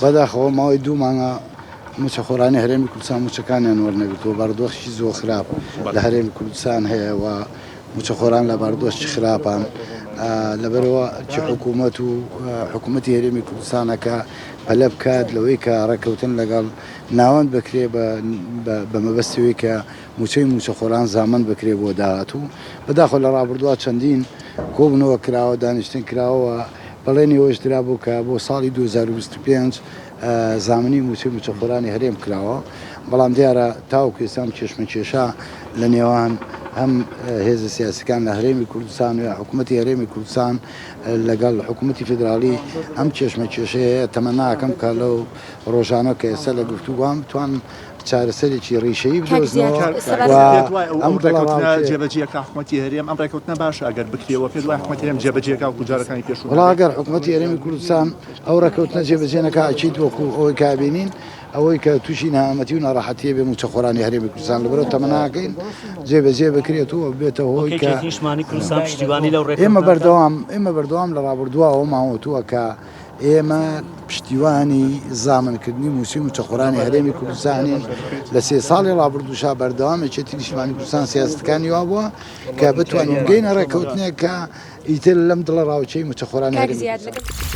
بەداخەوە ماوەی 2 مانگە موچەخۆرانی هەرێمی کوردستان موچەکانیان وەرنەگرتووە بارودۆخی زۆر خراپ لە هەرێمی کوردستان هەیە و موچەخۆران لە بارودۆخی خراپان لەبەرەوە چ حکوومەت و حکوومەتی هەرێمی کوردستانەکە پەلە بکات لەوەی کە ڕێکەوتن لەگەڵ ناوەند بکرێ بە مەبەستەوەی کە موچەی موچەخۆران زامن بکرێ بۆ داهاتوو بەداخەوە لە ڕابردووە چەندین کۆبنەوە کراوە دانیشتن کراوە بەڵێنی ئەوەش درا بوو کە بۆ ساڵی 2025 زامنی موچەی موچەخۆرانی هەرێم کراوە بەڵام دیارە تاوەکو ئێستا کێشمەکێشە لە نێوان هەم هێزە سیاسەکان لە هەرێمی کوردستان و حکوومەتی هەرێمی کوردستان لەگەڵ حکوومەتی فدرالی ئەم کێشمەکێشەیە تەمەناکەم کە لەو ڕۆژانە کە ئێستا لە گفتوگوام بتوان چارەسەرێکی ڕیشەیی بدۆزنەوە ئەم ڕێکەوتنە جێبەجێکە حکوومەتی هەرێم ئەم ڕێکەوتنە باشە ئەگەر بکرێەوە پێ دوای حکوومەتی هەرێم جێبەجێکە و جارەکانی پێشوو وڵاگەر حکوومەتی هەرێمی کوردستان ئەو ڕێکەوتنە جێبەجێنەکە ئەچیت وەکو ئەوەی کابینین ئەوەی کە تووشی نەهامەتی و ناڕەحەتیە بێ موچەخۆرانی هەرێمی کوردستان لەبەرەوە تەمەناکەین جێبەجێ بکرێتەوە بێتە هۆی کە ئێمە بەردەوام لە ڕابردووەوە ماوەتووە کە ئێمە پشتیوانی زامنکردنی موچەی موچەخۆرانی هەرێمی کوردستانین لە 3 ساڵی ڕابردووشا بەردەوامێکی نیشتیمانی کوردستان سیاستەکانی وا بووە کە بتوانین بگەینە ڕێکەوتنێک کە ئیتر لەم دڵە ڕاوچەی موچەخۆرانی هەرێمی